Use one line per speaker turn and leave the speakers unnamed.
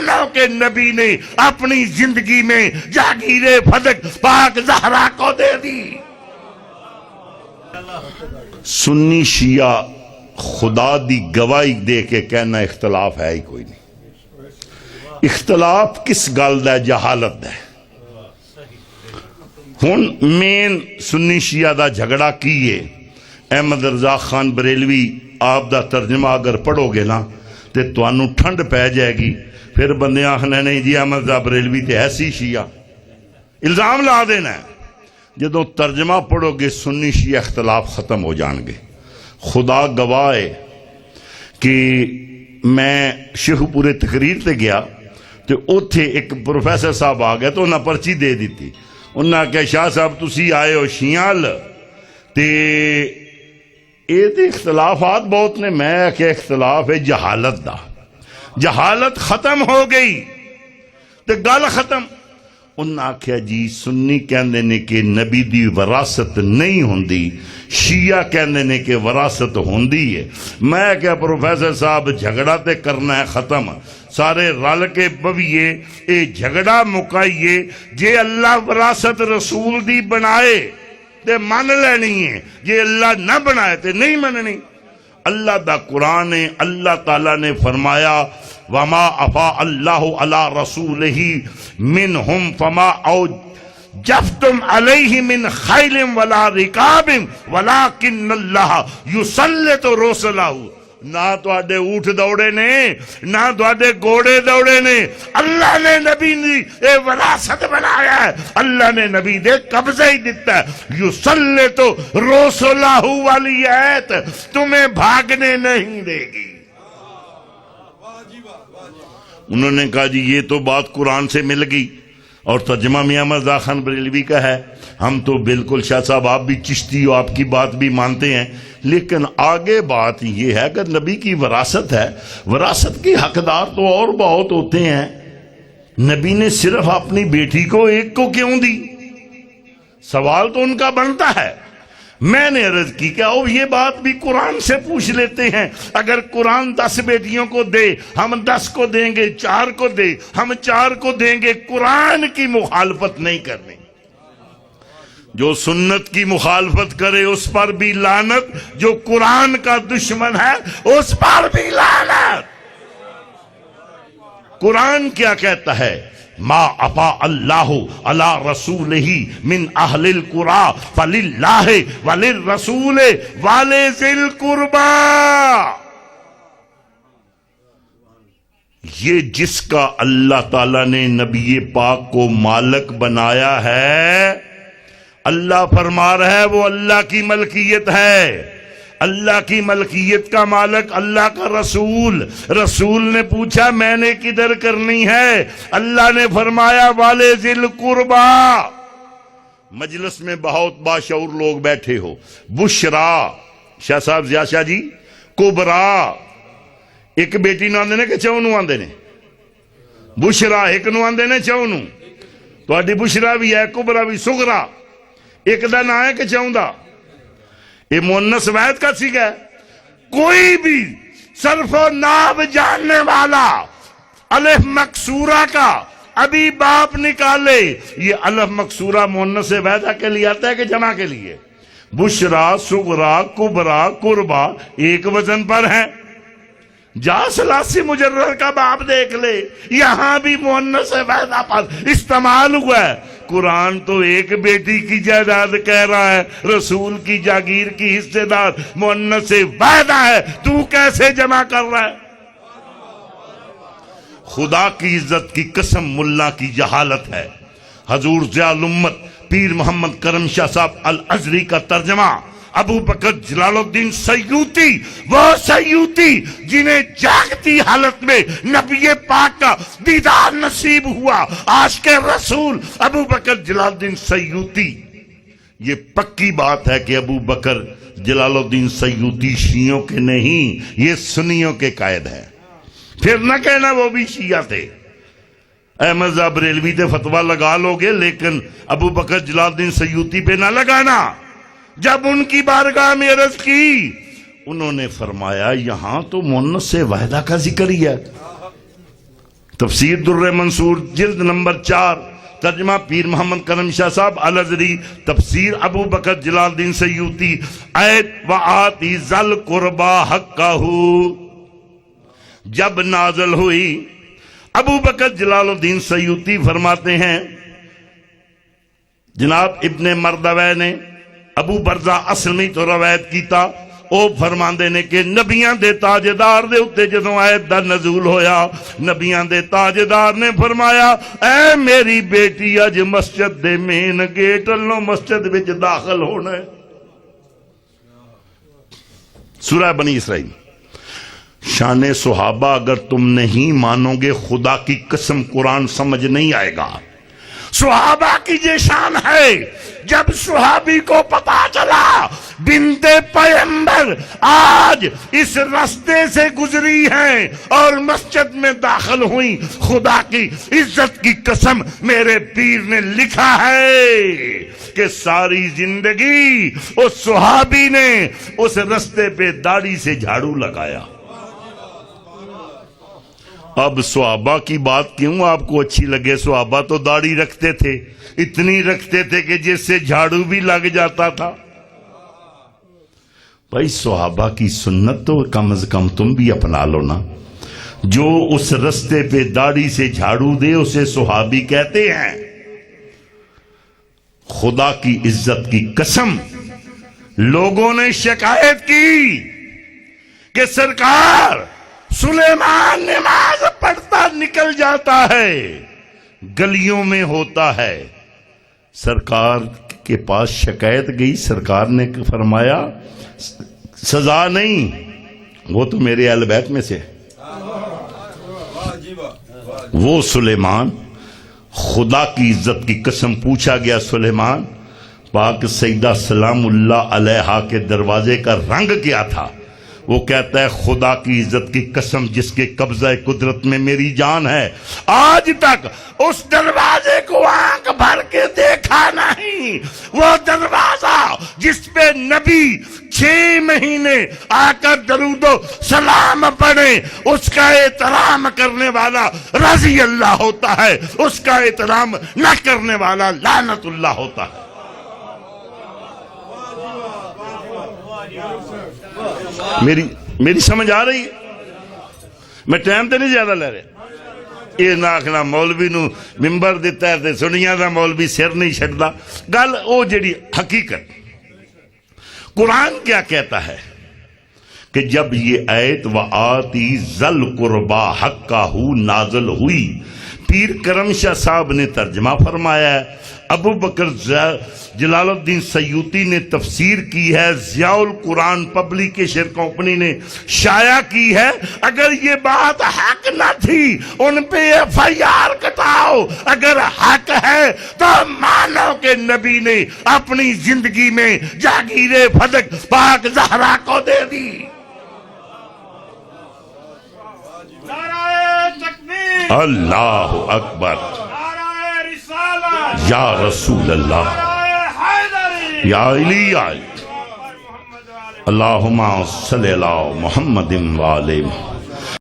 دونوں کے نبی نے اپنی زندگی میں جاگیر فدق پاک زہرا کو دے دی۔ سنی شیعہ خدا دی گواہی دے کے کہنا اختلاف ہے ہی کوئی نہیں۔ اختلاف کس گل دا جہالت ہے۔ ہن مین سنی شیعہ دا جھگڑا کیے احمد رضا خان بریلوی آپ دا ترجمہ اگر پڑھو گے نا تے توانوں ٹھنڈ پہ جائے گی، پھر بندے آخنے نہیں جی احمد رضا بریلوی تے ایسی شیعہ، الزام لا دینا ہے۔ جدوں ترجمہ پڑھو گے سنی شیعہ اختلاف ختم ہو جان گے۔ خدا گواہ ہے کہ میں شیخو پورے تقریر تے گیا تو اتھے ایک پروفیسر صاحب آ گیا تو انہاں پرچی دے دیتی، انہاں کہا شاہ صاحب تسی آئے ہو شیعہ تے اے تے اختلافات بہت نے، میں کہ اختلاف ہے جہالت دا، جہالت ختم ہو گئی تے گل ختم۔ انہاں کہا جی سنی کہندے نے کہ نبی دی وراثت نہیں ہوندی، شیعہ کہندے نے کہ وراثت ہوندی ہے۔ میں کہا پروفیسر صاحب جھگڑا تے کرنا ہے ختم، سارے رل کے بویے اے جھگڑا مکائیے، جے اللہ وراثت رسول دی بنائے تے من لینی ہے، جے اللہ نہ بنائے تے نہیں مننی۔ اللہ دا قرآن ہے، اللہ تعالیٰ نے فرمایا وَمَا أَفَاءَ اللَّهُ عَلَىٰ رَسُولِهِ مِنْهُمْ فَمَا أَوْجَفْتُمْ عَلَيْهِ مِنْ خَيْلٍ وَلَا رِكَابٍ وَلَكِنَّ اللَّهَ يُسَلِّطُ رُسُلَهُ۔ نہ تو آڈے اونٹ دوڑے نے، نہ تو آڈے گھوڑے دوڑے نے، اللہ نے نبی نے اے وراثت بنایا ہے، اللہ نے نبی دے قبضہ ہی دیتا ہے۔ یسلط رسلہ والی آیت تمہیں بھاگنے نہیں دے گی۔ انہوں نے کہا جی یہ تو بات قرآن سے مل گئی، اور ترجمہ میاں مرزا خان بریلوی کا ہے، ہم تو بالکل شاہ صاحب آپ بھی چشتی ہو، آپ کی بات بھی مانتے ہیں، لیکن آگے بات یہ ہے کہ نبی کی وراثت ہے، وراثت کی حقدار تو اور بہت ہوتے ہیں، نبی نے صرف اپنی بیٹی کو ایک کو کیوں دی؟ سوال تو ان کا بنتا ہے۔ میں نے عرض کی کہ یہ بات بھی قرآن سے پوچھ لیتے ہیں، اگر قرآن 10 بیٹیوں کو دے ہم 10 کو دیں گے، 4 کو دے ہم 4 کو دیں گے، قرآن کی مخالفت نہیں کرنی۔ جو سنت کی مخالفت کرے اس پر بھی لعنت، جو قرآن کا دشمن ہے اس پر بھی لعنت۔ قرآن کیا کہتا ہے؟ ما افا اللہ علی رسولہ من اہل القرى فللہ وللرسول ولذی القربى۔ یہ جس کا اللہ تعالیٰ نے نبی پاک کو مالک بنایا ہے، اللہ فرما رہا ہے وہ اللہ کی ملکیت ہے، اللہ کی ملکیت کا مالک اللہ کا رسول۔ رسول نے پوچھا میں نے کدھر کرنی ہے؟ اللہ نے فرمایا والے ذل قربا۔ مجلس میں بہت باشعور لوگ بیٹھے ہو، بشرا شاہ صاحب ضیاء شاہ جی، کبرا ایک بیٹی نو آندے نے کہ چون نو آندے نے، بشرا ایک نو آندے نے چون نو، تو آڈی بشرا بھی ہے، کبرا بھی، سغرا ایک دا نہ ہے کہ چون دا، یہ مونس واحد کا سیکھا ہے۔ کوئی بھی صرف و ناب جاننے والا الف مکسورہ کا ابھی باپ نکالے، یہ الف مکسورہ مونس واحدہ کے لیے آتا ہے کہ جمع کے لیے؟ بشرا، صغرا، کبرا، قربا ایک وزن پر ہیں۔ جا سلاسی مجرد کا باب دیکھ لے، یہاں بھی مؤنث واحدہ پر استعمال ہوا ہے۔ قرآن تو ایک بیٹی کی جائیداد کہہ رہا ہے، رسول کی جاگیر کی حصے دار مؤنث واحدہ ہے، تو کیسے جمع کر رہا ہے؟ خدا کی عزت کی قسم ملا کی جہالت ہے۔ حضور ضیاء الامت پیر محمد کرم شاہ صاحب الازری کا ترجمہ، ابو بکر جلال الدین سیوطی، وہ سیوطی جنہیں جاگتی حالت میں نبی پاک کا دیدار نصیب ہوا، عاشق رسول ابو بکر جلال الدین سیوطی۔ یہ پکی بات ہے کہ ابو بکر جلال الدین سیوطی شیعوں کے نہیں، یہ سنیوں کے قائد ہیں۔ پھر نہ کہنا وہ بھی شیعہ تھے۔ احمد رضا بریلوی تے فتویٰ لگا لوگے، لیکن ابو بکر جلال الدین سیوطی پہ نہ لگانا۔ جب ان کی بارگاہ میں عرض کی، انہوں نے فرمایا یہاں تو مؤنث واحدہ کا ذکر ہی ہے، تفسیر در منصور جلد نمبر 4، ترجمہ پیر محمد کرم شاہ صاحب الازری، تفسیر ابو بکر جلال الدین سیوطی، آیت وآتی ذل قربا حقہ جب نازل ہوئی، ابو بکر جلال الدین سیوطی فرماتے ہیں جناب ابن مردوے نے ابو برزہ اسلمی تو روایت کیتا، او فرماندے نے کہ نبیاں دے تاجدار دے اتے جدوں آیت دا نزول ہویا، نبیاں دے تاجدار نے فرمایا اے میری بیٹی اج مسجد دے مین گیٹ اللہ مسجد وچ داخل ہونا ہے۔ سورہ بنی اسرائیل۔ شان صحابہ اگر تم نہیں مانو گے خدا کی قسم قرآن سمجھ نہیں آئے گا۔ صحابہ کی یہ شان ہے، جب صحابی کو پتا چلا بنت پیغمبر آج اس راستے سے گزری ہیں اور مسجد میں داخل ہوئی، خدا کی عزت کی قسم میرے پیر نے لکھا ہے کہ ساری زندگی اس صحابی نے اس راستے پہ داڑھی سے جھاڑو لگایا۔ اب صحابہ کی بات کیوں آپ کو اچھی لگے؟ صحابہ تو داڑھی رکھتے تھے، اتنی رکھتے تھے کہ جس سے جھاڑو بھی لگ جاتا تھا۔ بھائی صحابہ کی سنت تو کم از کم تم بھی اپنا لو نا۔ جو اس رستے پہ داڑھی سے جھاڑو دے اسے صحابی کہتے ہیں۔ خدا کی عزت کی قسم لوگوں نے شکایت کی کہ سرکار سلیمان نماز پڑھتا نکل جاتا ہے، گلیوں میں ہوتا ہے۔ سرکار کے پاس شکایت گئی، سرکار نے فرمایا سزا نہیں، وہ تو میرے اہل بیت میں سے وہ سلیمان۔ خدا کی عزت کی قسم پوچھا گیا سلیمان پاک سیدہ سلام اللہ علیہا کے دروازے کا رنگ کیا تھا؟ وہ کہتا ہے خدا کی عزت کی قسم جس کے قبضہ قدرت میں میری جان ہے، آج تک اس دروازے کو آنکھ بھر کے دیکھا نہیں۔ وہ دروازہ جس پہ نبی 6 مہینے آ کر درود و سلام پڑھے، اس کا احترام کرنے والا رضی اللہ ہوتا ہے، اس کا احترام نہ کرنے والا لعنت اللہ ہوتا ہے۔ میری سمجھ آ رہی ہے؟ میں ٹائم تے نہیں زیادہ لے رہا۔ یہ نہ آخنا مولوی نو ممبر دیتا ہے تے سنیاں دا مولوی سر نہیں چھڑدا۔ گل او جڑی حقیقت قرآن کیا کہتا ہے کہ جب یہ آیت وآتی ذل قربا حقہ نازل ہوئی، پیر کرم شاہ صاحب نے ترجمہ فرمایا ہے، ابو بکر جلال الدین سیوطی نے تفسیر کی ہے، ضیاء القرآن پبلیکیشن کمپنی نے شائع کی ہے۔ اگر یہ بات حق نہ تھی ان پہ FIR کٹاؤ، اگر حق ہے تو مانو کہ نبی نے اپنی زندگی میں جاگیر فلک پاک زہرا کو دے دی۔ اللہ اکبر، یا رسول اللہ، یا علی اللہم صلی اللہ محمد وآلہ